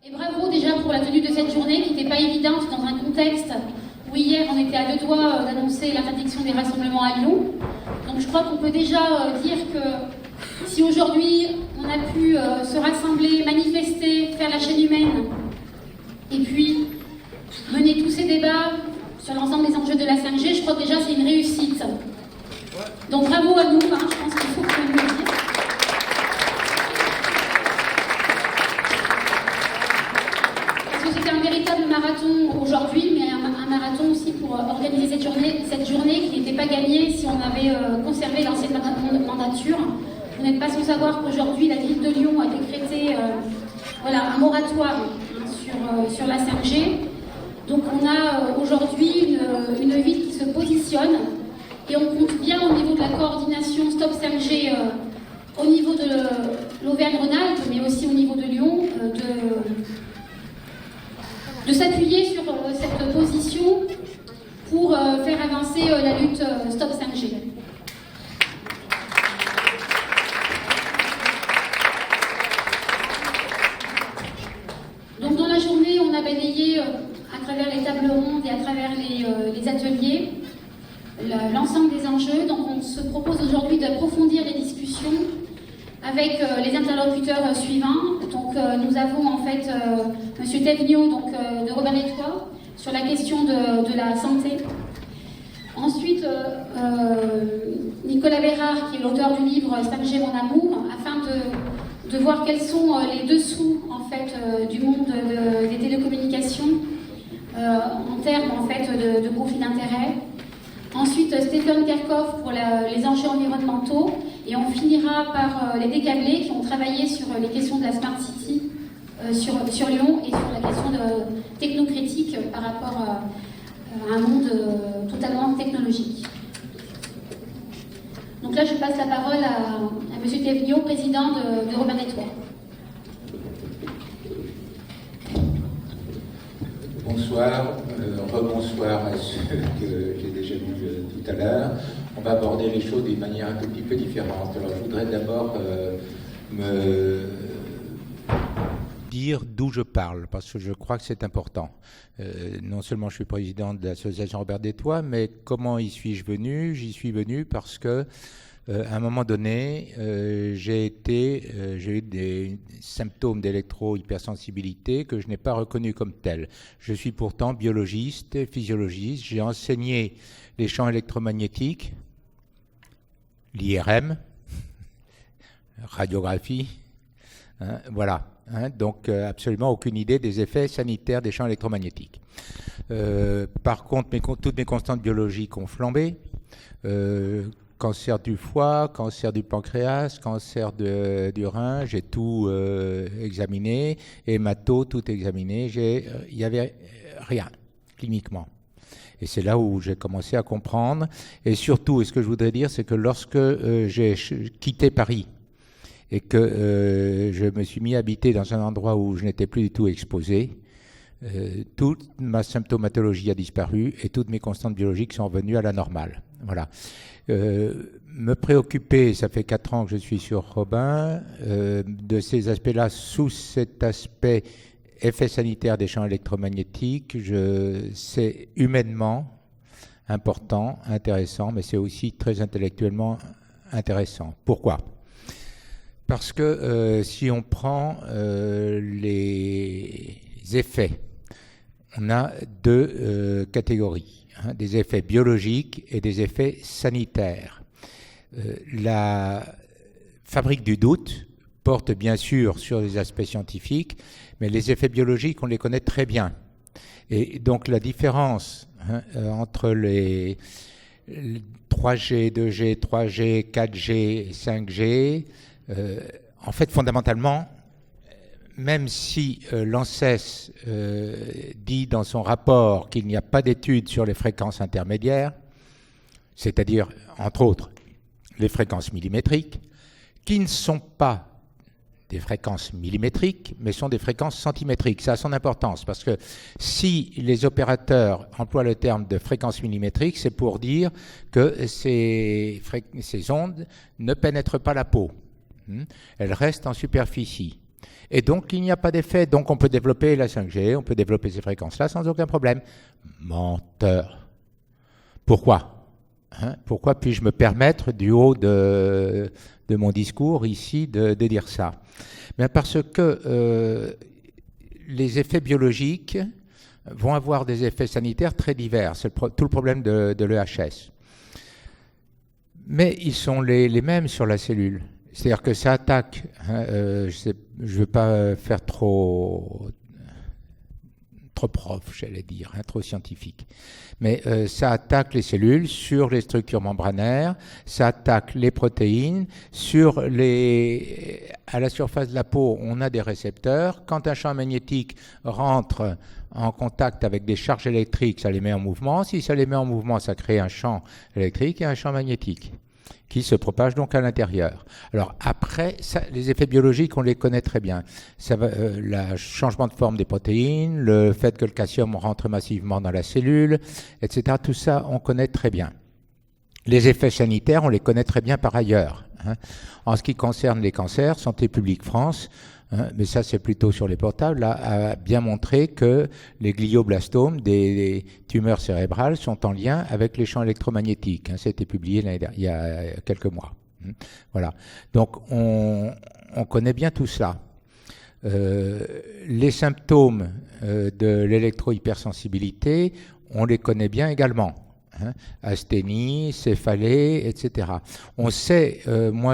Et bravo déjà pour la tenue de cette journée qui n'était pas évidente dans un contexte où hier on était à 2 doigts d'annoncer l'interdiction des rassemblements à Lyon. Donc je crois qu'on peut déjà dire que si aujourd'hui on a pu se rassembler, manifester, faire la chaîne humaine et puis mener tous ces débats sur l'ensemble des enjeux de la 5G, je crois que déjà c'est une réussite. Donc bravo à nous, je pense qu'il faut qu'on le dise. Parce que c'était un véritable marathon aujourd'hui, mais un marathon aussi pour organiser cette journée qui n'était pas gagnée si on avait conservé l'ancienne mandature. Vous n'êtes pas sans savoir qu'aujourd'hui la ville de Lyon a décrété un moratoire sur la 5G. Donc on a aujourd'hui une ville qui se positionne et on compte bien au niveau de la coordination Stop 5G au niveau de l'Auvergne-Rhône-Alpes, mais aussi au niveau de Lyon, de s'appuyer sur cette position pour faire avancer la lutte Stop 5G. Donc dans la journée, on a balayé à travers les tables rondes et à travers les ateliers l'ensemble des enjeux. Donc on se propose aujourd'hui d'approfondir les discussions avec les interlocuteurs suivants. Donc nous avons en fait M. Thévenot de Robert-les-Tois sur la question de la santé. Ensuite, Nicolas Bérard, qui est l'auteur du livre 5G Mon Amour, afin de voir quels sont les dessous en fait du monde des télécommunications en termes en fait de conflits d'intérêts. Ensuite, Stéphane Kerkhoff pour les enjeux environnementaux. Et on finira par les décablés qui ont travaillé sur les questions de la Smart City sur Lyon et sur la question technocritique par rapport à un monde totalement technologique. Donc là, je passe la parole à M. Thévenot, président de Robert-les-Tois. Bonsoir, rebonsoir à ceux que j'ai déjà vus tout à l'heure. On va aborder les choses d'une manière un tout petit peu différente. Alors je voudrais d'abord me dire d'où je parle, parce que je crois que c'est important. Non seulement je suis président de l'association Robert-les-Tois, mais comment y suis-je venu? J'y suis venu parce que à un moment donné, j'ai eu des symptômes d'électro-hypersensibilité que je n'ai pas reconnus comme tels. Je suis pourtant biologiste, physiologiste. J'ai enseigné les champs électromagnétiques, l'IRM, radiographie, voilà. Donc absolument aucune idée des effets sanitaires des champs électromagnétiques. Par contre, toutes mes constantes biologiques ont flambé. Cancer du foie, cancer du pancréas, cancer du rein, j'ai tout examiné, hémato, tout examiné, il n'y avait rien, cliniquement. Et c'est là où j'ai commencé à comprendre. Et surtout, et ce que je voudrais dire, c'est que lorsque j'ai quitté Paris et que je me suis mis à habiter dans un endroit où je n'étais plus du tout exposé, toute ma symptomatologie a disparu et toutes mes constantes biologiques sont revenues à la normale. Voilà. Me préoccuper, ça fait 4 ans que je suis sur Robin, de ces aspects-là, sous cet aspect effet sanitaire des champs électromagnétiques, c'est humainement important, intéressant, mais c'est aussi très intellectuellement intéressant. Pourquoi ? Parce que si on prend les effets, on a 2 catégories. Des effets biologiques et des effets sanitaires. La fabrique du doute porte bien sûr sur les aspects scientifiques, mais les effets biologiques, on les connaît très bien. Et donc la différence entre les 3G, 2G, 3G, 4G et 5G, en fait fondamentalement, même si l'ANSES dit dans son rapport qu'il n'y a pas d'études sur les fréquences intermédiaires, c'est-à-dire, entre autres, les fréquences millimétriques, qui ne sont pas des fréquences millimétriques, mais sont des fréquences centimétriques. Ça a son importance, parce que si les opérateurs emploient le terme de fréquence millimétrique, c'est pour dire que ces ondes ne pénètrent pas la peau. Elles restent en superficie. Et donc, il n'y a pas d'effet. Donc, on peut développer la 5G, on peut développer ces fréquences-là sans aucun problème. Menteur. Pourquoi? Pourquoi puis-je me permettre, du haut de mon discours ici, de dire ça? Bien parce que les effets biologiques vont avoir des effets sanitaires très divers. C'est tout le problème de l'EHS. Mais ils sont les mêmes sur la cellule. C'est-à-dire que ça attaque, je ne veux pas faire trop prof, j'allais dire, trop scientifique. Mais ça attaque les cellules sur les structures membranaires, ça attaque les protéines, à la surface de la peau, on a des récepteurs. Quand un champ magnétique rentre en contact avec des charges électriques, ça les met en mouvement. Si ça les met en mouvement, ça crée un champ électrique et un champ magnétique qui se propage donc à l'intérieur. Alors après, les effets biologiques, on les connaît très bien. Le changement de forme des protéines, le fait que le calcium rentre massivement dans la cellule, etc. Tout ça, on connaît très bien. Les effets sanitaires, on les connaît très bien par ailleurs. En ce qui concerne les cancers, Santé publique France, mais ça c'est plutôt sur les portables, a bien montré que les glioblastomes, des tumeurs cérébrales, sont en lien avec les champs électromagnétiques. C'était publié il y a quelques mois. Voilà. Donc on connaît bien tout ça. Les symptômes de l'électrohypersensibilité, on les connaît bien également. Asthénie, céphalée, etc. On sait, on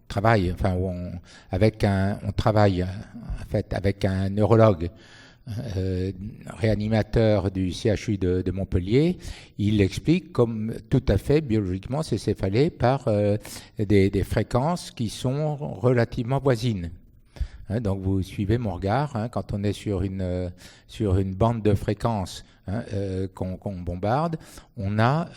travaille en fait avec un neurologue réanimateur du CHU de Montpellier. Il explique comme tout à fait biologiquement ces céphalées par des fréquences qui sont relativement voisines. Donc vous suivez mon regard, quand on est sur une bande de fréquences qu'on bombarde, on a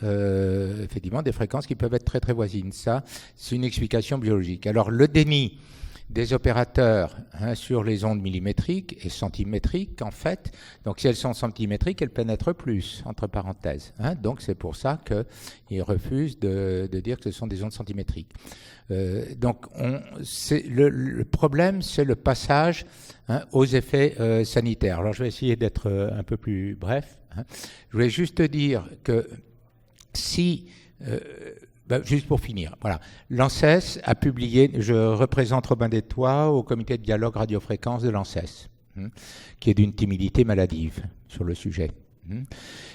effectivement des fréquences qui peuvent être très très voisines. Ça, c'est une explication biologique. Alors le déni des opérateurs sur les ondes millimétriques et centimétriques, en fait, donc si elles sont centimétriques, elles pénètrent plus, entre parenthèses. Donc c'est pour ça qu'ils refusent de dire que ce sont des ondes centimétriques. Donc le problème, c'est le passage aux effets sanitaires. Alors je vais essayer d'être un peu plus bref. Je voulais juste dire que si... juste pour finir, voilà. L'ANSES a publié, je représente Robin Détois au comité de dialogue radiofréquence de l'ANSES, qui est d'une timidité maladive sur le sujet.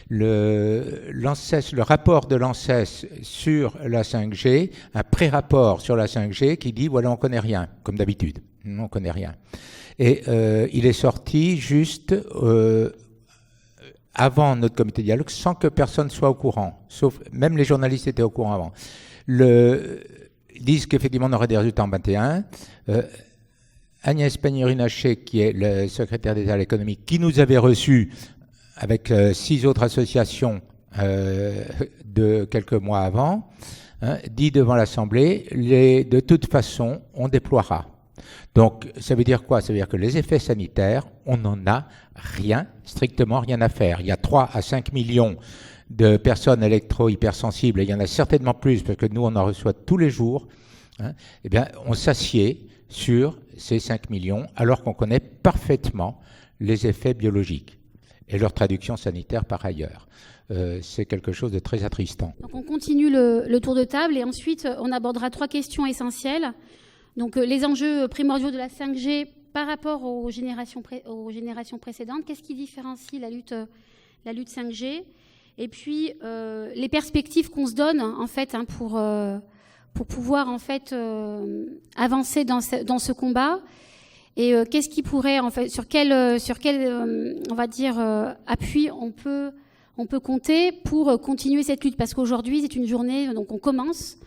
Le rapport de l'ANSES sur la 5G, un pré-rapport sur la 5G qui dit, voilà, on ne connaît rien, comme d'habitude, on ne connaît rien. Et il est sorti juste... avant notre comité de dialogue, sans que personne soit au courant, sauf même les journalistes étaient au courant avant. Ils disent qu'effectivement on aurait des résultats en 21. Agnès Pannier-Runacher, qui est le secrétaire d'État à l'économie, qui nous avait reçus avec 6 autres associations de quelques mois avant, dit devant l'Assemblée, de toute façon, on déploiera. Donc, ça veut dire quoi? Ça veut dire que les effets sanitaires, on n'en a rien, strictement rien à faire. Il y a 3 à 5 millions de personnes électro-hypersensibles, et il y en a certainement plus, parce que nous, on en reçoit tous les jours. Eh bien, on s'assied sur ces 5 millions, alors qu'on connaît parfaitement les effets biologiques et leur traduction sanitaire par ailleurs. C'est quelque chose de très attristant. Donc, on continue le tour de table, et ensuite, on abordera 3 questions essentielles. Donc, les enjeux primordiaux de la 5G par rapport aux générations précédentes. Qu'est-ce qui différencie la lutte 5G? Et puis, les perspectives qu'on se donne, en fait, pour pouvoir, en fait, avancer dans ce combat. Et qu'est-ce qui pourrait, en fait, sur quel on va dire, appui on peut compter pour continuer cette lutte? Parce qu'aujourd'hui, c'est une journée, donc on commence.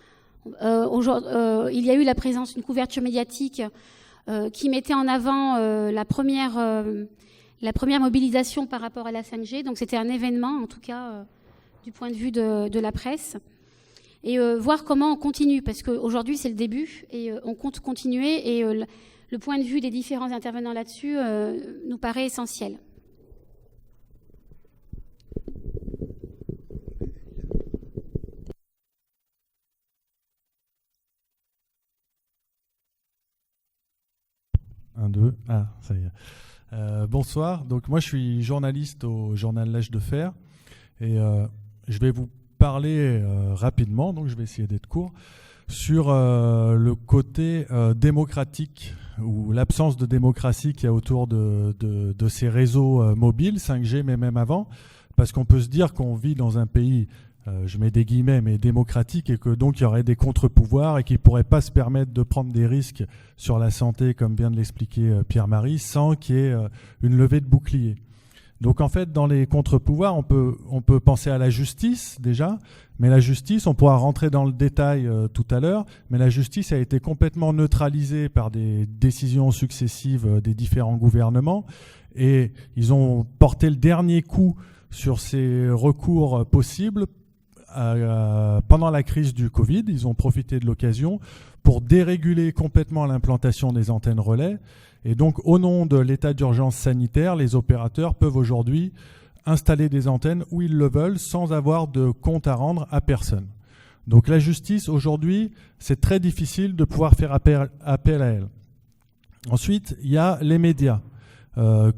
Il y a eu la présence d'une couverture médiatique qui mettait en avant la première mobilisation par rapport à la 5G. Donc c'était un événement, en tout cas, du point de vue de la presse. Et voir comment on continue, parce qu'aujourd'hui c'est le début et on compte continuer. Et le point de vue des différents intervenants là-dessus nous paraît essentiel. 2. Ah, ça y est. Bonsoir. Donc moi, je suis journaliste au journal L'Âge de Fer et je vais vous parler rapidement, donc je vais essayer d'être court, sur le côté démocratique ou l'absence de démocratie qu'il y a autour de ces réseaux mobiles, 5G, mais même avant, parce qu'on peut se dire qu'on vit dans un pays, je mets des guillemets, mais démocratique, et que donc il y aurait des contre-pouvoirs et qu'ils ne pourraient pas se permettre de prendre des risques sur la santé, comme vient de l'expliquer Pierre-Marie, sans qu'il y ait une levée de bouclier. Donc en fait, dans les contre-pouvoirs, on peut penser à la justice déjà, mais la justice, on pourra rentrer dans le détail tout à l'heure, mais la justice a été complètement neutralisée par des décisions successives des différents gouvernements, et ils ont porté le dernier coup sur ces recours possibles pendant la crise du Covid. Ils ont profité de l'occasion pour déréguler complètement l'implantation des antennes relais. Et donc, au nom de l'état d'urgence sanitaire, les opérateurs peuvent aujourd'hui installer des antennes où ils le veulent sans avoir de compte à rendre à personne. Donc la justice, aujourd'hui, c'est très difficile de pouvoir faire appel à elle. Ensuite, il y a les médias.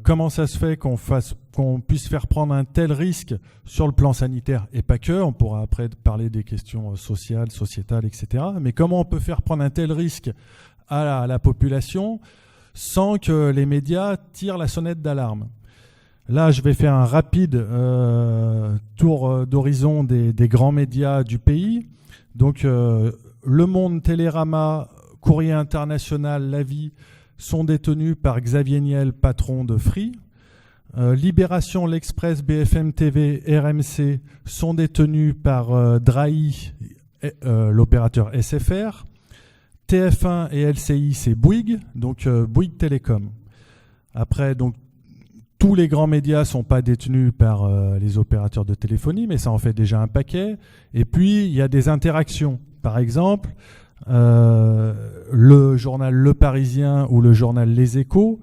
Comment ça se fait qu'on puisse faire prendre un tel risque sur le plan sanitaire, et pas que, on pourra après parler des questions sociales, sociétales, etc. Mais comment on peut faire prendre un tel risque à la population sans que les médias tirent la sonnette d'alarme? Là, je vais faire un rapide tour d'horizon des grands médias du pays. Donc, Le Monde, Télérama, Courrier International, La Vie sont détenus par Xavier Niel, patron de Free. Libération, L'Express, BFM TV, RMC sont détenus par Drahi, l'opérateur SFR. TF1 et LCI, c'est Bouygues, donc Bouygues Télécom. Après, donc, tous les grands médias ne sont pas détenus par les opérateurs de téléphonie, mais ça en fait déjà un paquet. Et puis, il y a des interactions. Par exemple, le journal Le Parisien ou le journal Les Échos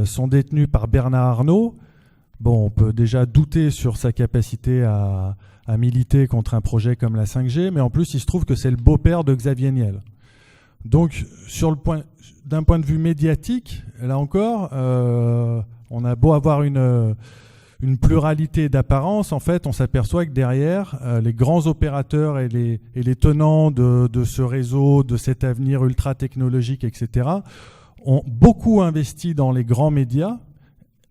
sont détenus par Bernard Arnault. Bon, on peut déjà douter sur sa capacité à militer contre un projet comme la 5G, mais en plus, il se trouve que c'est le beau-père de Xavier Niel. Donc, d'un point de vue médiatique, là encore, on a beau avoir une pluralité d'apparence, en fait, on s'aperçoit que derrière, les grands opérateurs et les tenants de ce réseau, de cet avenir ultra technologique, etc., ont beaucoup investi dans les grands médias,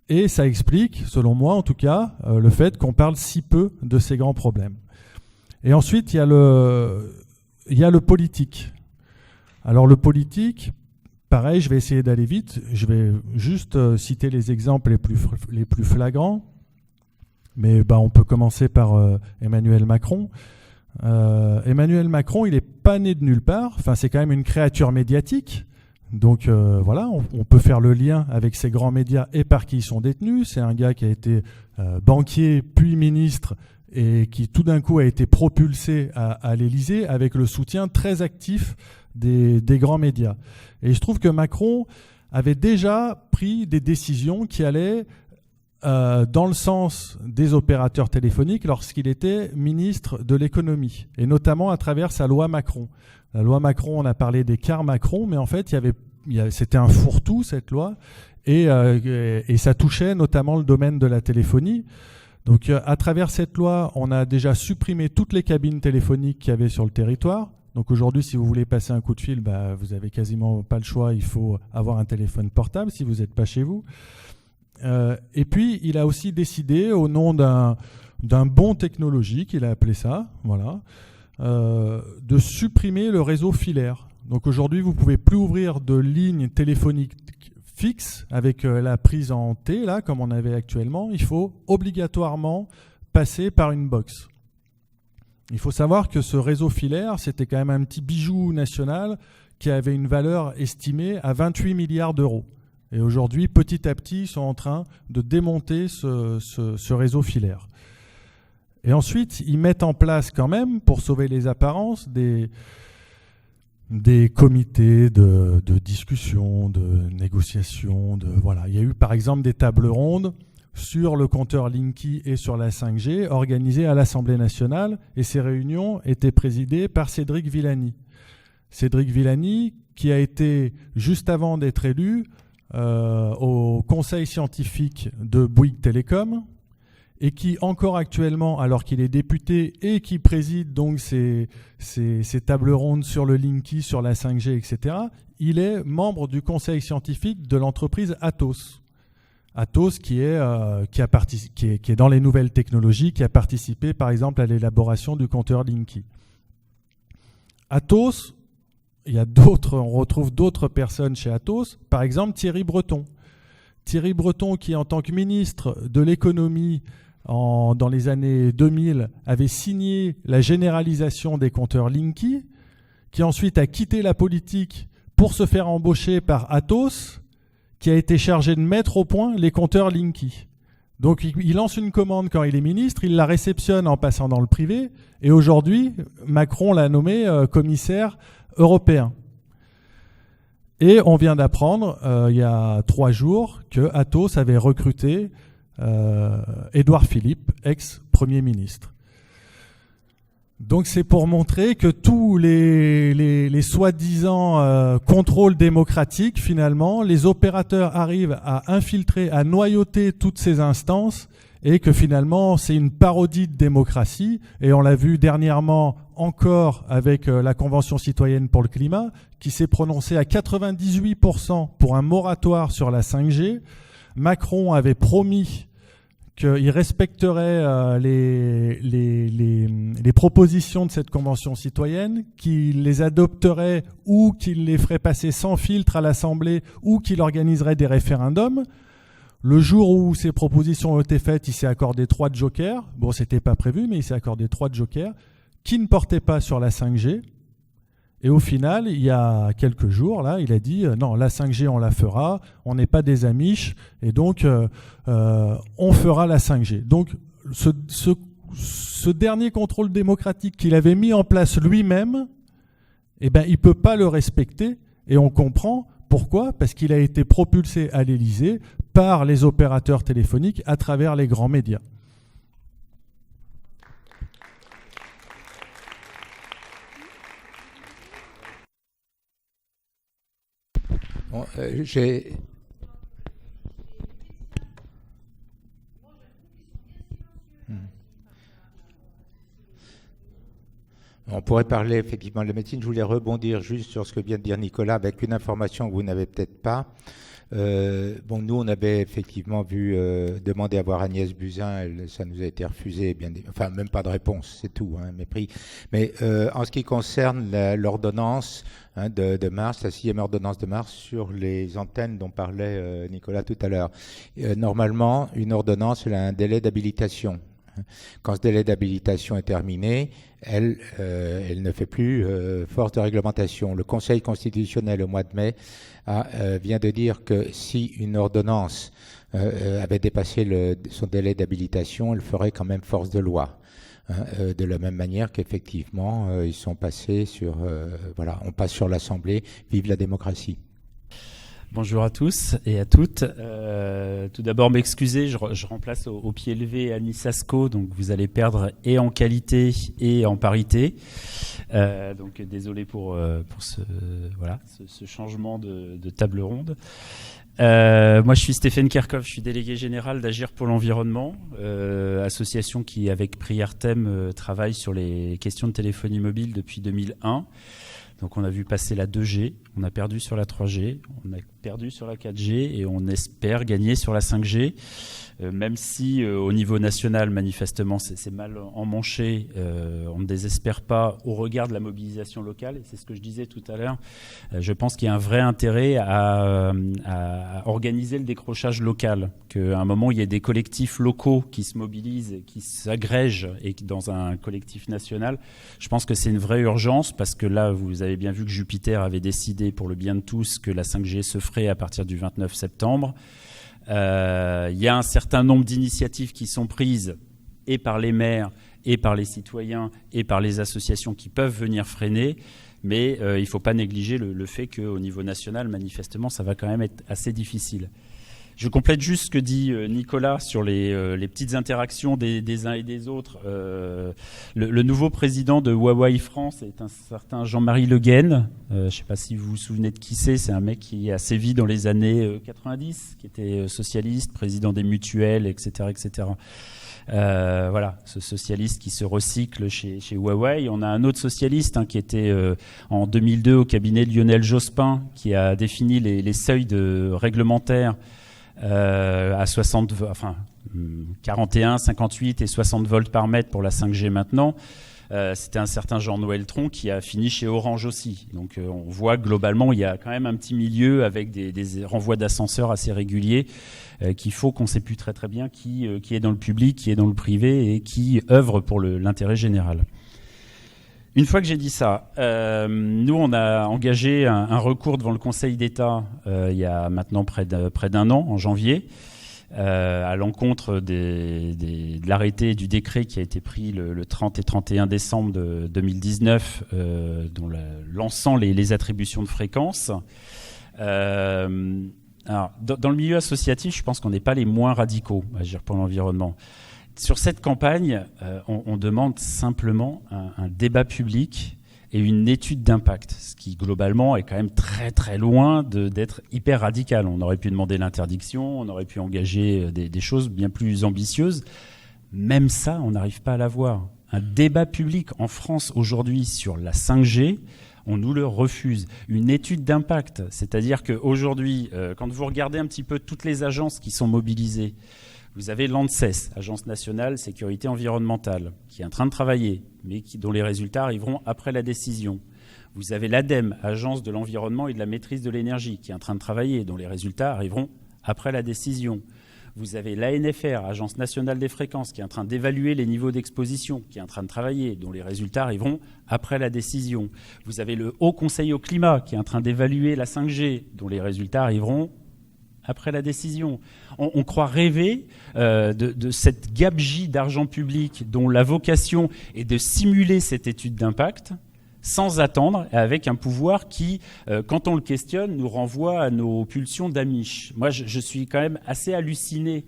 et ça explique, selon moi en tout cas, le fait qu'on parle si peu de ces grands problèmes. Et ensuite, il y a le politique. Alors le politique, pareil, je vais essayer d'aller vite. Je vais juste citer les exemples les plus flagrants. Mais on peut commencer par Emmanuel Macron. Emmanuel Macron, il n'est pas né de nulle part. Enfin, c'est quand même une créature médiatique. Donc voilà, on peut faire le lien avec ces grands médias et par qui ils sont détenus. C'est un gars qui a été banquier puis ministre et qui tout d'un coup a été propulsé à l'Élysée avec le soutien très actif des grands médias. Et je trouve que Macron avait déjà pris des décisions qui allaient dans le sens des opérateurs téléphoniques lorsqu'il était ministre de l'économie, et notamment à travers sa loi Macron. La loi Macron, on a parlé des cars Macron, mais en fait, c'était un fourre-tout, cette loi, et ça touchait notamment le domaine de la téléphonie. Donc à travers cette loi, on a déjà supprimé toutes les cabines téléphoniques qu'il y avait sur le territoire. Donc aujourd'hui, si vous voulez passer un coup de fil, vous n'avez quasiment pas le choix, il faut avoir un téléphone portable si vous n'êtes pas chez vous. Et puis, il a aussi décidé, au nom d'un bond technologique, il a appelé ça, voilà, de supprimer le réseau filaire. Donc aujourd'hui, vous ne pouvez plus ouvrir de lignes téléphoniques fixes avec la prise en T, là, comme on avait actuellement. Il faut obligatoirement passer par une box. Il faut savoir que ce réseau filaire, c'était quand même un petit bijou national qui avait une valeur estimée à 28 milliards d'euros. Et aujourd'hui, petit à petit, ils sont en train de démonter ce réseau filaire. Et ensuite, ils mettent en place quand même, pour sauver les apparences, des comités de discussion, de négociation. Voilà. Il y a eu par exemple des tables rondes sur le compteur Linky et sur la 5G organisées à l'Assemblée nationale, et ces réunions étaient présidées par Cédric Villani. Cédric Villani, qui a été, juste avant d'être élu, au conseil scientifique de Bouygues Télécom, et qui encore actuellement, alors qu'il est député et qui préside donc ces tables rondes sur le Linky, sur la 5G, etc., il est membre du conseil scientifique de l'entreprise Atos. Atos qui est dans les nouvelles technologies, qui a participé par exemple à l'élaboration du compteur Linky. Atos, on retrouve d'autres personnes chez Atos, par exemple Thierry Breton. Thierry Breton qui en tant que ministre de l'économie dans les années 2000 avait signé la généralisation des compteurs Linky, qui ensuite a quitté la politique pour se faire embaucher par Atos, qui a été chargé de mettre au point les compteurs Linky. Donc il lance une commande quand il est ministre, il la réceptionne en passant dans le privé, et aujourd'hui, Macron l'a nommé commissaire européen. Et on vient d'apprendre, il y a 3 jours, que Atos avait recruté Édouard Philippe, ex-premier ministre. Donc c'est pour montrer que tous les soi-disant contrôles démocratiques, finalement, les opérateurs arrivent à infiltrer, à noyauter toutes ces instances, et que finalement c'est une parodie de démocratie. Et on l'a vu dernièrement encore avec la Convention citoyenne pour le climat, qui s'est prononcée à 98% pour un moratoire sur la 5G. Macron avait promis qu'il respecterait les propositions de cette convention citoyenne, qu'il les adopterait ou qu'il les ferait passer sans filtre à l'Assemblée ou qu'il organiserait des référendums. Le jour où ces propositions ont été faites, il s'est accordé 3 jokers. Bon, c'était pas prévu, mais il s'est accordé 3 jokers qui ne portaient pas sur la 5G. Et au final, il y a quelques jours, là, il a dit non, la 5G, on la fera, on n'est pas des amiches, et donc on fera la 5G. Donc ce dernier contrôle démocratique qu'il avait mis en place lui-même, eh ben, il ne peut pas le respecter, et on comprend pourquoi, parce qu'il a été propulsé à l'Élysée par les opérateurs téléphoniques à travers les grands médias. Bon, On pourrait parler effectivement de la médecine. Je voulais rebondir juste sur ce que vient de dire Nicolas avec une information que vous n'avez peut-être pas. Nous, on avait effectivement vu demander à voir Agnès Buzyn, ça nous a été refusé, enfin même pas de réponse, c'est tout, mépris. Mais en ce qui concerne l'ordonnance de mars, la 6e ordonnance de mars sur les antennes dont parlait Nicolas tout à l'heure, normalement, une ordonnance, elle a un délai d'habilitation. Quand ce délai d'habilitation est terminé, elle ne fait plus force de réglementation. Le Conseil constitutionnel, au mois de mai, vient de dire que si une ordonnance avait dépassé son délai d'habilitation, elle ferait quand même force de loi. De la même manière qu'effectivement, ils sont passés sur... on passe sur l'Assemblée. Vive la démocratie. Bonjour à tous et à toutes. Tout d'abord, m'excuser, je remplace au pied levé Annie Sasco, donc vous allez perdre et en qualité et en parité. Donc désolé pour ce changement de table ronde. Moi, je suis Stéphane Kerkhoff, je suis délégué général d'Agir pour l'environnement, association qui, avec Prière Thème, travaille sur les questions de téléphonie mobile depuis 2001. Donc on a vu passer la 2G, on a perdu sur la 3G, on a perdu sur la 4G et on espère gagner sur la 5G. Même si au niveau national, manifestement, c'est mal emmanché, on ne désespère pas au regard de la mobilisation locale. Et c'est ce que je disais tout à l'heure. Je pense qu'il y a un vrai intérêt à organiser le décrochage local, qu'à un moment, il y ait des collectifs locaux qui se mobilisent, qui s'agrègent et dans un collectif national. Je pense que c'est une vraie urgence parce que là, vous avez bien vu que Jupiter avait décidé pour le bien de tous que la 5G se ferait à partir du 29 septembre. Il y a un certain nombre d'initiatives qui sont prises et par les maires, et par les citoyens, et par les associations qui peuvent venir freiner, mais il ne faut pas négliger le fait qu'au niveau national, manifestement, ça va quand même être assez difficile. Je complète juste ce que dit Nicolas sur les petites interactions des uns et des autres. Le nouveau président de Huawei France est un certain Jean-Marie Le Guen. Je ne sais pas si vous vous souvenez de qui c'est. C'est un mec qui a sévi dans les années 90, qui était socialiste, président des mutuelles, etc., etc. Voilà, ce socialiste qui se recycle chez Huawei. On a un autre socialiste qui était en 2002 au cabinet de Lionel Jospin, qui a défini les seuils réglementaires à 41, 58 et 60 volts par mètre pour la 5G maintenant. C'était un certain Jean-Noël Tron qui a fini chez Orange aussi. Donc on voit globalement, il y a quand même un petit milieu avec des renvois d'ascenseurs assez réguliers qu'il faut qu'on ne sait plus très très bien qui est dans le public, qui est dans le privé et qui œuvre pour l'intérêt général. Une fois que j'ai dit ça, nous on a engagé un recours devant le Conseil d'État il y a maintenant près d'un an, en janvier, à l'encontre de l'arrêté et du décret qui a été pris le 30 et 31 décembre 2019, lançant les attributions de fréquences. Alors, dans le milieu associatif, je pense qu'on n'est pas les moins radicaux à agir pour l'environnement. Sur cette campagne, on demande simplement un débat public et une étude d'impact, ce qui globalement est quand même très très loin d'être hyper radical. On aurait pu demander l'interdiction, on aurait pu engager des choses bien plus ambitieuses. Même ça, on n'arrive pas à l'avoir. Un débat public en France aujourd'hui sur la 5G, on nous le refuse. Une étude d'impact, c'est-à-dire qu'aujourd'hui, quand vous regardez un petit peu toutes les agences qui sont mobilisées, vous avez l'ANSES, Agence nationale sécurité environnementale, qui est en train de travailler, mais dont les résultats arriveront après la décision. Vous avez l'ADEME, Agence de l'environnement et de la maîtrise de l'énergie, qui est en train de travailler, dont les résultats arriveront après la décision. Vous avez l'ANFR, Agence nationale des fréquences, qui est en train d'évaluer les niveaux d'exposition, qui est en train de travailler, dont les résultats arriveront après la décision. Vous avez le Haut Conseil au climat, qui est en train d'évaluer la 5G, dont les résultats arriveront après la décision. On croit rêver de cette gabegie d'argent public dont la vocation est de simuler cette étude d'impact sans attendre, avec un pouvoir qui, quand on le questionne, nous renvoie à nos pulsions d'Amish. Moi, je suis quand même assez halluciné.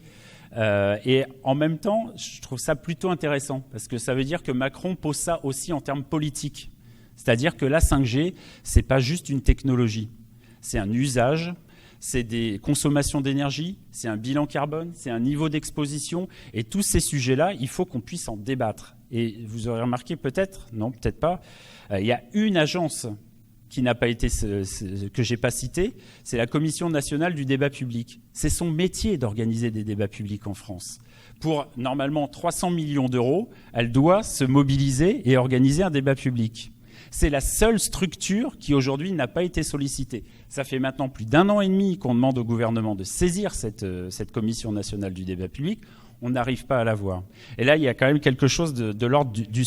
Et en même temps, je trouve ça plutôt intéressant, parce que ça veut dire que Macron pose ça aussi en termes politiques. C'est-à-dire que la 5G, c'est pas juste une technologie, c'est un usage, c'est des consommations d'énergie, c'est un bilan carbone, c'est un niveau d'exposition. Et tous ces sujets-là, il faut qu'on puisse en débattre. Et vous aurez remarqué peut-être, non, peut-être pas, il y a une agence qui n'a pas été, que j'ai pas citée, c'est la Commission nationale du débat public. C'est son métier d'organiser des débats publics en France. Pour normalement 300 millions d'euros, elle doit se mobiliser et organiser un débat public. C'est la seule structure qui aujourd'hui n'a pas été sollicitée. Ça fait maintenant plus d'1 an et demi qu'on demande au gouvernement de saisir cette Commission nationale du débat public. On n'arrive pas à la voir. Et là, il y a quand même quelque chose de l'ordre du...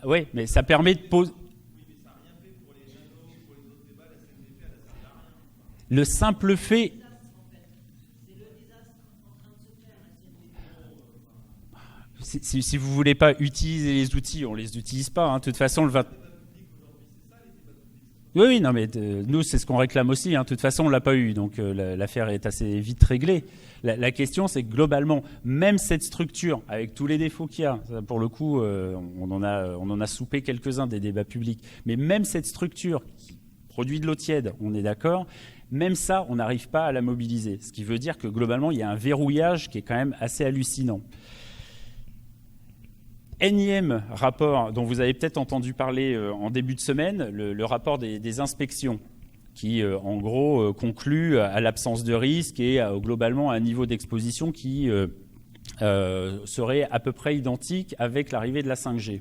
Oui, mais ça permet de poser... Le simple fait... Si vous ne voulez pas utiliser les outils, on ne les utilise pas. De toute façon, le 20... Oui, non, mais nous, c'est ce qu'on réclame aussi. De toute façon, on ne l'a pas eu, donc l'affaire est assez vite réglée. La question, c'est que globalement, même cette structure, avec tous les défauts qu'il y a, pour le coup, on en a soupé quelques-uns des débats publics, mais même cette structure qui produit de l'eau tiède, on est d'accord, même ça, on n'arrive pas à la mobiliser. Ce qui veut dire que globalement, il y a un verrouillage qui est quand même assez hallucinant. Énième rapport dont vous avez peut-être entendu parler en début de semaine, le rapport des inspections, qui en gros conclut à l'absence de risque et globalement à un niveau d'exposition qui serait à peu près identique avec l'arrivée de la 5G.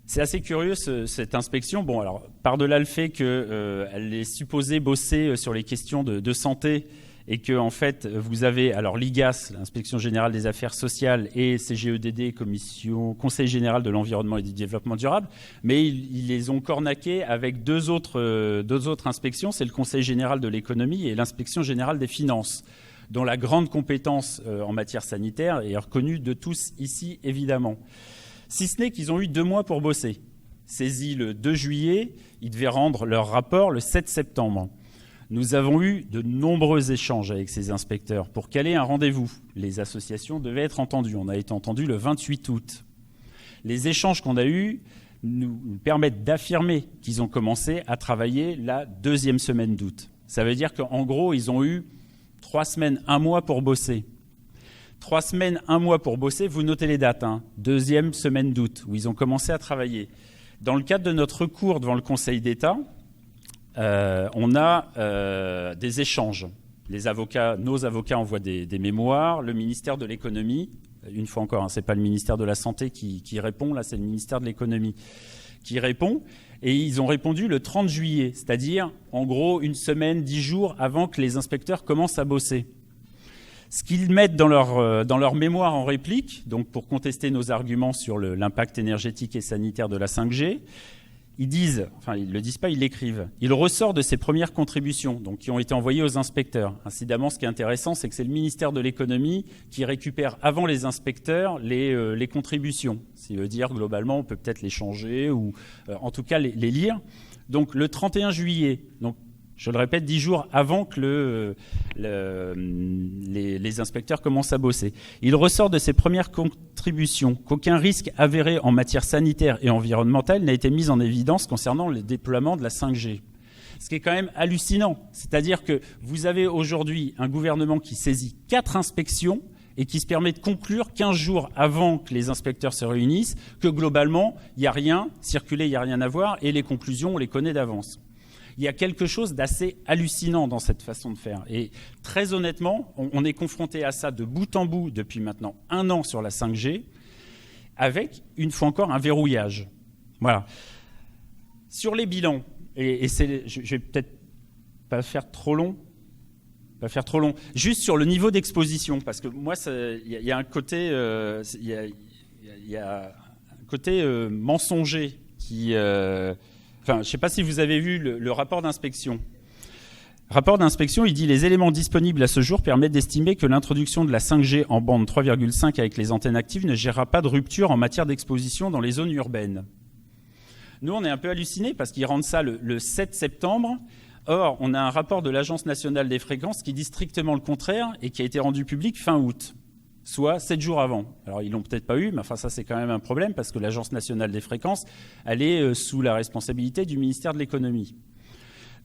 C'est assez curieux cette inspection. Bon, alors par-delà le fait qu'elle est supposée bosser sur les questions de santé, et que en fait vous avez alors l'IGAS, l'Inspection générale des affaires sociales, et CGEDD, Conseil général de l'environnement et du développement durable, mais ils les ont cornaqués avec deux autres inspections, c'est le Conseil général de l'économie et l'Inspection générale des finances, dont la grande compétence en matière sanitaire est reconnue de tous ici évidemment. Si ce n'est qu'ils ont eu 2 mois pour bosser. Saisis le 2 juillet, ils devaient rendre leur rapport le 7 septembre. Nous avons eu de nombreux échanges avec ces inspecteurs pour caler un rendez-vous. Les associations devaient être entendues. On a été entendus le 28 août. Les échanges qu'on a eus nous permettent d'affirmer qu'ils ont commencé à travailler la 2e semaine d'août. Ça veut dire qu'en gros, ils ont eu 3 semaines, 1 mois pour bosser. 3 semaines, 1 mois pour bosser, vous notez les dates, 2e semaine d'août, où ils ont commencé à travailler. Dans le cadre de notre recours devant le Conseil d'État, on a des échanges. Nos avocats envoient des mémoires, le ministère de l'économie, une fois encore, ce n'est pas le ministère de la Santé qui répond, là c'est le ministère de l'économie qui répond, et ils ont répondu le 30 juillet, c'est-à-dire en gros 1 semaine, 10 jours avant que les inspecteurs commencent à bosser. Ce qu'ils mettent dans leur mémoire en réplique, donc pour contester nos arguments sur l'impact énergétique et sanitaire de la 5G, ils disent, enfin ils ne le disent pas, ils l'écrivent. Il ressort de ces premières contributions, donc qui ont été envoyées aux inspecteurs. Incidemment, ce qui est intéressant, c'est que c'est le ministère de l'économie qui récupère avant les inspecteurs les contributions. Ça veut dire, globalement, on peut peut-être les changer ou en tout cas les lire. Donc le 31 juillet, donc je le répète, 10 jours avant que les inspecteurs commencent à bosser. Il ressort de ces premières contributions qu'aucun risque avéré en matière sanitaire et environnementale n'a été mis en évidence concernant le déploiement de la 5G. Ce qui est quand même hallucinant. C'est-à-dire que vous avez aujourd'hui un gouvernement qui saisit 4 inspections et qui se permet de conclure 15 jours avant que les inspecteurs se réunissent que globalement, il n'y a rien circulé, il n'y a rien à voir et les conclusions, on les connaît d'avance. Il y a quelque chose d'assez hallucinant dans cette façon de faire. Et très honnêtement, on est confronté à ça de bout en bout depuis maintenant 1 an sur la 5G, avec, une fois encore, un verrouillage. Voilà. Sur les bilans, et je vais peut-être pas faire trop long, juste sur le niveau d'exposition, parce que moi, il y a un côté, mensonger qui... je ne sais pas si vous avez vu le rapport d'inspection. Le rapport d'inspection, il dit « Les éléments disponibles à ce jour permettent d'estimer que l'introduction de la 5G en bande 3,5 avec les antennes actives ne gérera pas de rupture en matière d'exposition dans les zones urbaines. » Nous, on est un peu hallucinés parce qu'ils rendent ça le 7 septembre. Or, on a un rapport de l'Agence nationale des fréquences qui dit strictement le contraire et qui a été rendu public fin août, soit 7 jours avant. Alors, ils ne l'ont peut-être pas eu, mais enfin, ça, c'est quand même un problème parce que l'Agence nationale des fréquences, elle est sous la responsabilité du ministère de l'économie.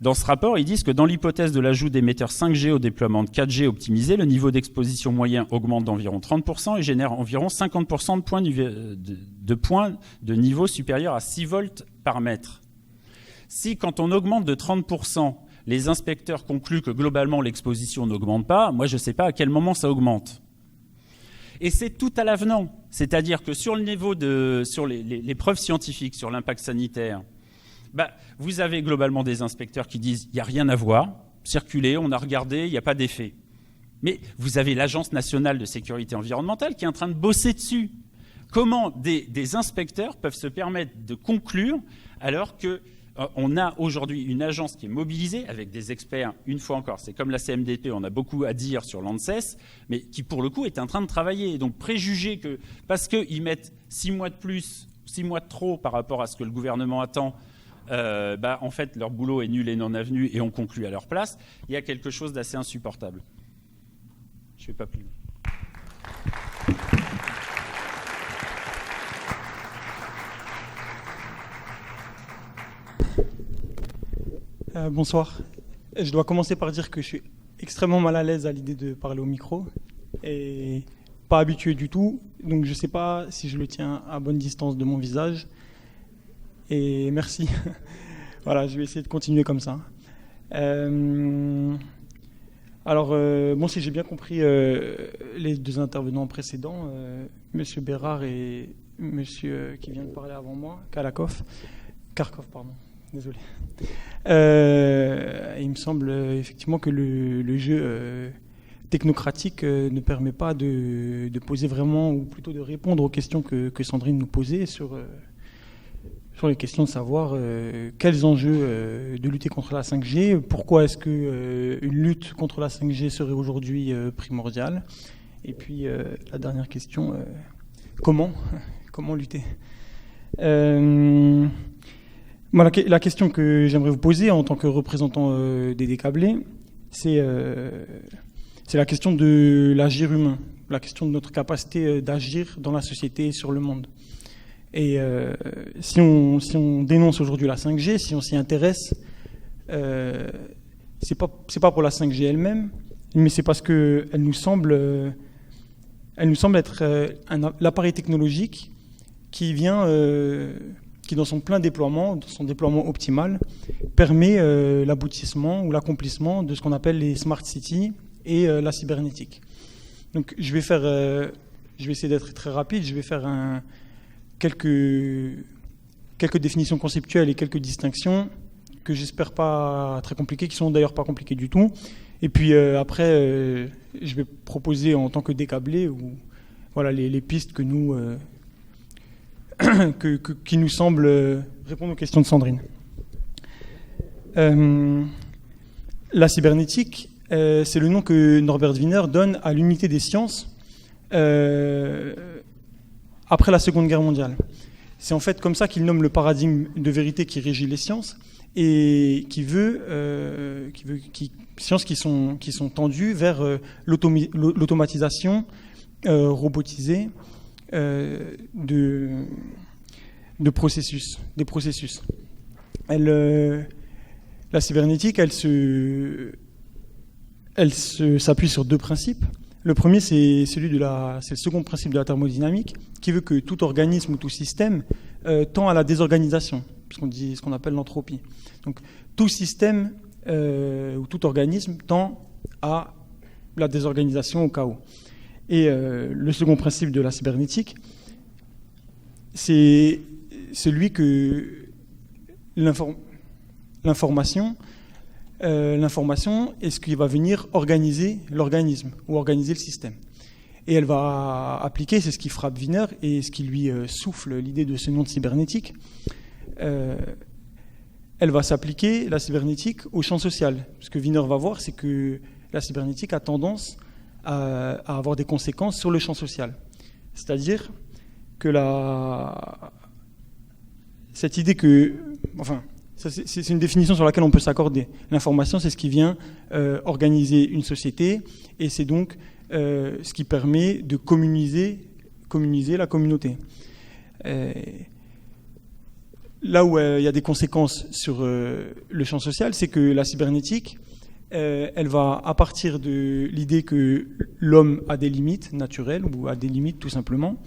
Dans ce rapport, ils disent que dans l'hypothèse de l'ajout d'émetteurs 5G au déploiement de 4G optimisé, le niveau d'exposition moyen augmente d'environ 30% et génère environ 50% de points de niveau supérieur à 6 volts par mètre. Si, quand on augmente de 30%, les inspecteurs concluent que globalement l'exposition n'augmente pas, moi je ne sais pas à quel moment ça augmente. Et c'est tout à l'avenant, c'est-à-dire que sur le niveau sur les preuves scientifiques, sur l'impact sanitaire, vous avez globalement des inspecteurs qui disent il n'y a rien à voir, circulez, on a regardé, il n'y a pas d'effet. Mais vous avez l'Agence nationale de sécurité environnementale qui est en train de bosser dessus. Comment des inspecteurs peuvent se permettre de conclure alors qu'on a aujourd'hui une agence qui est mobilisée avec des experts, une fois encore, c'est comme la CMDP, on a beaucoup à dire sur l'ANSES, mais qui pour le coup est en train de travailler. Et donc préjuger que parce qu'ils mettent 6 mois de plus, 6 mois de trop par rapport à ce que le gouvernement attend, en fait leur boulot est nul et non avenu et on conclut à leur place, il y a quelque chose d'assez insupportable. Je ne vais pas plus. Bonsoir. Je dois commencer par dire que je suis extrêmement mal à l'aise à l'idée de parler au micro et pas habitué du tout, donc je ne sais pas si je le tiens à bonne distance de mon visage. Et merci. Voilà, je vais essayer de continuer comme ça. Si j'ai bien compris les 2 intervenants précédents, Monsieur Bérard et Monsieur qui vient de parler avant moi, Karkov, pardon. Désolé. Il me semble effectivement que le jeu technocratique ne permet pas de poser vraiment, ou plutôt de répondre aux questions que Sandrine nous posait sur les questions de savoir quels enjeux de lutter contre la 5G, pourquoi est-ce qu'une lutte contre la 5G serait aujourd'hui primordiale, et puis la dernière question, comment lutter. Moi, la question que j'aimerais vous poser en tant que représentant des décablés, c'est la question de l'agir humain, la question de notre capacité d'agir dans la société et sur le monde. Et si on dénonce aujourd'hui la 5G, si on s'y intéresse, c'est pas pour la 5G elle-même, mais c'est parce qu'elle nous semble être l'appareil technologique qui dans son plein déploiement, dans son déploiement optimal, permet l'aboutissement ou l'accomplissement de ce qu'on appelle les smart cities et la cybernétique. Donc je vais essayer d'être très rapide, je vais faire quelques définitions conceptuelles et quelques distinctions que j'espère pas très compliquées, qui sont d'ailleurs pas compliquées du tout. Et puis après, je vais proposer en tant que décablé voilà, les pistes que nous, qui nous semblent répondre aux questions de Sandrine. La cybernétique, c'est le nom que Norbert Wiener donne à l'unité des sciences après la Seconde Guerre mondiale. C'est en fait comme ça qu'il nomme le paradigme de vérité qui régit les sciences et sciences qui sont tendues vers l'automatisation robotisée de processus, des processus. La cybernétique, elle s'appuie sur deux principes. Le premier, c'est le second principe de la thermodynamique, qui veut que tout organisme ou tout système tend à la désorganisation, ce qu'on appelle l'entropie. Donc, tout système ou tout organisme tend à la désorganisation, au chaos. Et le second principe de la cybernétique, c'est celui que l'information est ce qui va venir organiser l'organisme ou organiser le système. Et elle va appliquer, c'est ce qui frappe Wiener et ce qui lui souffle l'idée de ce nom de cybernétique, elle va s'appliquer, la cybernétique, au champ social. Ce que Wiener va voir, c'est que la cybernétique a tendance à avoir des conséquences sur le champ social. C'est-à-dire que cette idée que... Enfin, c'est une définition sur laquelle on peut s'accorder. L'information, c'est ce qui vient organiser une société, et c'est donc ce qui permet de communiser la communauté. Là où il y a des conséquences sur le champ social, c'est que la cybernétique, elle va, à partir de l'idée que l'homme a des limites naturelles, ou a des limites tout simplement,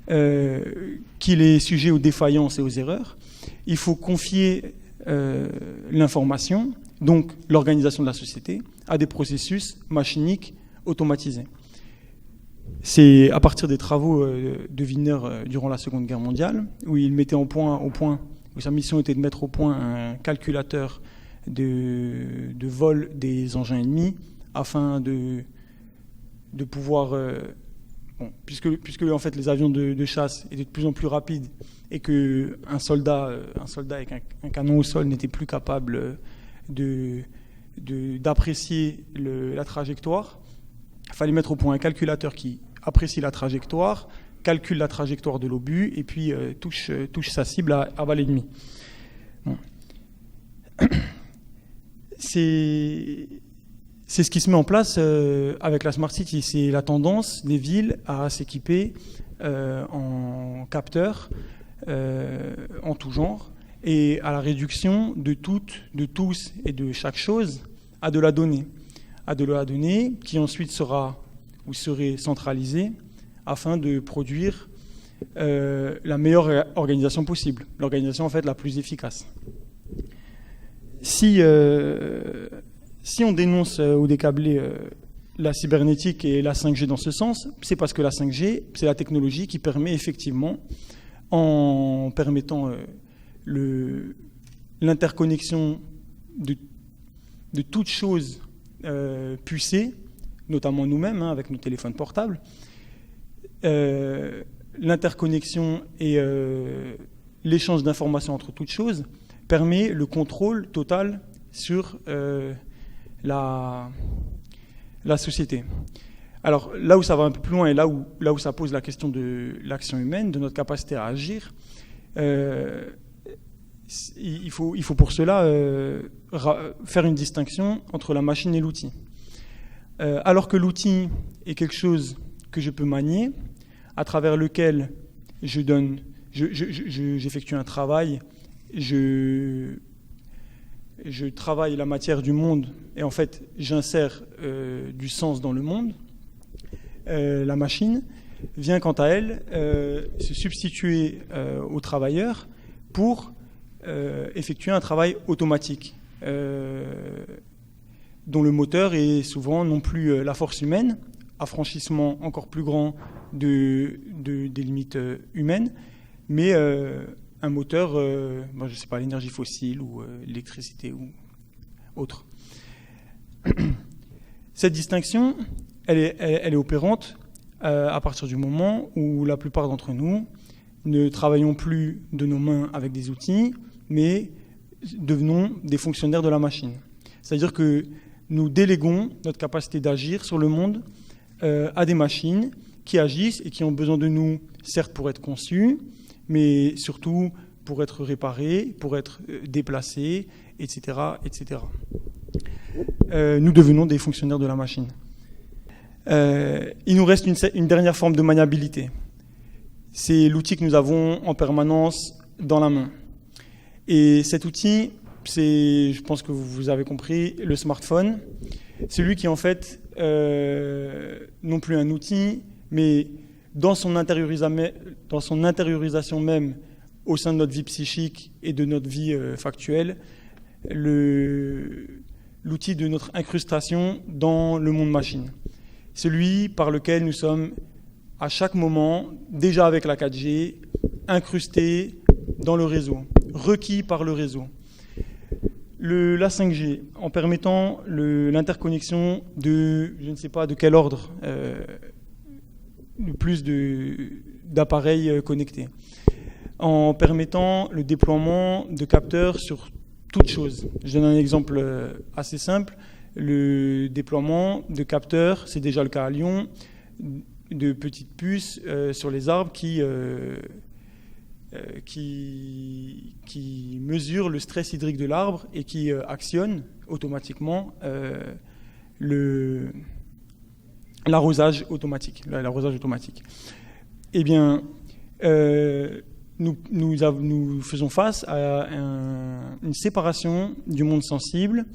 qu'il est sujet aux défaillances et aux erreurs, il faut confier l'information, donc l'organisation de la société, à des processus machiniques automatisés. C'est à partir des travaux de Wiener durant la Seconde Guerre mondiale, où il mettait au point, où sa mission était de mettre au point un calculateur de vol des engins ennemis, afin de pouvoir... puisque en fait les avions de chasse étaient de plus en plus rapides et qu'un soldat avec un canon au sol n'était plus capable d'apprécier la trajectoire, il fallait mettre au point un calculateur qui apprécie la trajectoire, calcule la trajectoire de l'obus et puis touche sa cible à l'ennemi. Bon. C'est ce qui se met en place avec la Smart City. C'est la tendance des villes à s'équiper en capteurs en tout genre et à la réduction de tous et de chaque chose à de la donnée. À de la donnée qui ensuite serait centralisée afin de produire la meilleure organisation possible, l'organisation en fait la plus efficace. Si on dénonce ou décabler la cybernétique et la 5G dans ce sens, c'est parce que la 5G, c'est la technologie qui permet effectivement, en permettant l'interconnexion de toutes choses pucées, notamment nous-mêmes, avec nos téléphones portables, l'interconnexion et l'échange d'informations entre toutes choses permet le contrôle total sur la société. Alors là où ça va un peu plus loin et là où ça pose la question de l'action humaine, de notre capacité à agir, il faut pour cela faire une distinction entre la machine et l'outil. Alors que l'outil est quelque chose que je peux manier, à travers lequel j'effectue un travail, je travaille la matière du monde et en fait j'insère du sens dans le monde. La machine vient quant à elle se substituer au travailleur pour effectuer un travail automatique dont le moteur est souvent non plus la force humaine, affranchissement encore plus grand des limites humaines, mais un moteur, je ne sais pas, l'énergie fossile ou l'électricité ou autre. Cette distinction, elle est opérante à partir du moment où la plupart d'entre nous ne travaillons plus de nos mains avec des outils, mais devenons des fonctionnaires de la machine. C'est-à-dire que nous déléguons notre capacité d'agir sur le monde à des machines qui agissent et qui ont besoin de nous, certes pour être conçues, mais surtout pour être réparées, pour être déplacées, etc. etc. Nous devenons des fonctionnaires de la machine. Il nous reste une dernière forme de maniabilité. C'est l'outil que nous avons en permanence dans la main. Et cet outil, c'est, je pense que vous avez compris, le smartphone. C'est lui qui est en fait non plus un outil, mais dans son intériorisation même au sein de notre vie psychique et de notre vie factuelle, l'outil de notre incrustation dans le monde machine. Celui par lequel nous sommes à chaque moment, déjà avec la 4G, incrustés dans le réseau, requis par le réseau. La 5G, en permettant l'interconnexion de, je ne sais pas de quel ordre, plus d'appareils connectés, en permettant le déploiement de capteurs sur toute chose. Je donne un exemple assez simple. Le déploiement de capteurs, c'est déjà le cas à Lyon, de petites puces sur les arbres qui mesurent le stress hydrique de l'arbre et qui actionnent automatiquement l'arrosage automatique. Eh bien, nous faisons face à une séparation du monde sensible,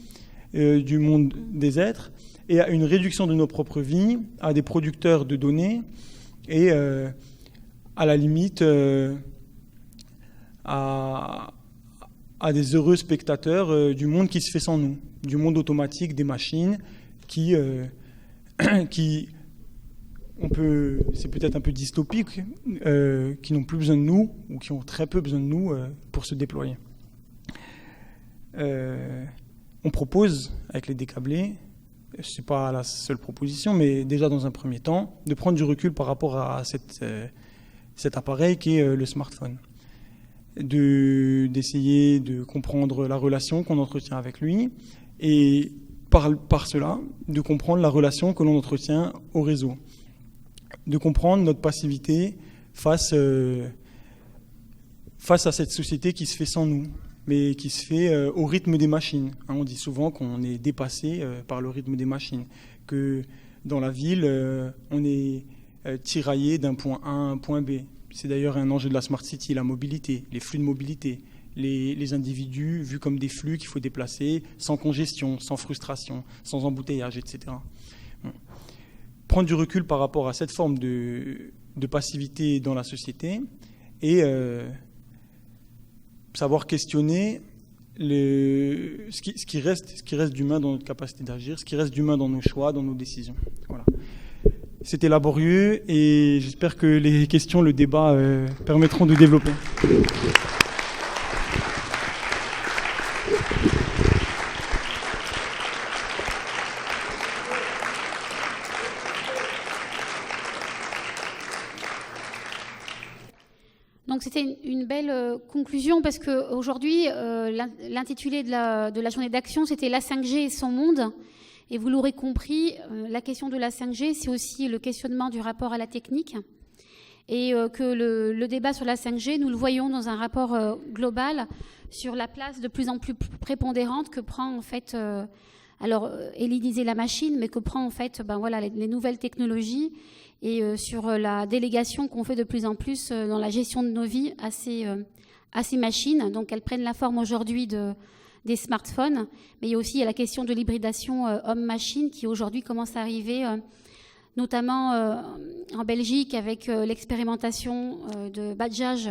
du monde des êtres, et à une réduction de nos propres vies à des producteurs de données et à la limite à des heureux spectateurs du monde qui se fait sans nous, du monde automatique des machines qui c'est peut-être un peu dystopique, qui n'ont plus besoin de nous ou qui ont très peu besoin de nous pour se déployer. On propose, avec les décablés, ce n'est pas la seule proposition, mais déjà dans un premier temps, de prendre du recul par rapport à cet appareil qui est le smartphone. D'essayer de comprendre la relation qu'on entretient avec lui et par cela, de comprendre la relation que l'on entretient au réseau. De comprendre notre passivité face à cette société qui se fait sans nous, mais qui se fait au rythme des machines. On dit souvent qu'on est dépassé par le rythme des machines, que dans la ville, on est tiraillé d'un point A à un point B. C'est d'ailleurs un enjeu de la Smart City, la mobilité, les flux de mobilité, les individus vus comme des flux qu'il faut déplacer sans congestion, sans frustration, sans embouteillage, etc. Bon. Prendre du recul par rapport à cette forme de passivité dans la société et savoir questionner ce qui reste d'humain dans notre capacité d'agir, ce qui reste d'humain dans nos choix, dans nos décisions. Voilà. C'était laborieux et j'espère que les questions, le débat permettront de développer. Donc c'était une belle conclusion parce qu'aujourd'hui, l'intitulé de la journée d'action, c'était la 5G et son monde. Et vous l'aurez compris, la question de la 5G, c'est aussi le questionnement du rapport à la technique. et que le débat sur la 5G, nous le voyons dans un rapport global sur la place de plus en plus prépondérante que prend en fait, Elie disait la machine, mais que prend en fait les nouvelles technologies et sur la délégation qu'on fait de plus en plus dans la gestion de nos vies à ces machines. Donc elles prennent la forme aujourd'hui des smartphones, mais il y a aussi la question de l'hybridation homme-machine qui aujourd'hui commence à arriver, notamment en Belgique avec l'expérimentation de badgeage.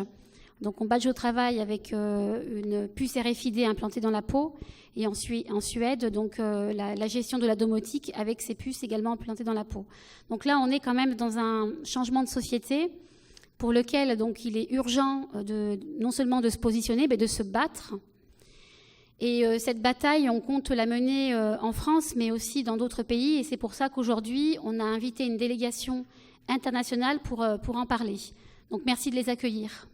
Donc on badge au travail avec une puce RFID implantée dans la peau, et en Suède, donc la gestion de la domotique avec ces puces également implantées dans la peau. Donc là, on est quand même dans un changement de société pour lequel donc il est urgent non seulement de se positionner, mais de se battre. Et cette bataille, on compte la mener en France, mais aussi dans d'autres pays. Et c'est pour ça qu'aujourd'hui, on a invité une délégation internationale pour en parler. Donc merci de les accueillir.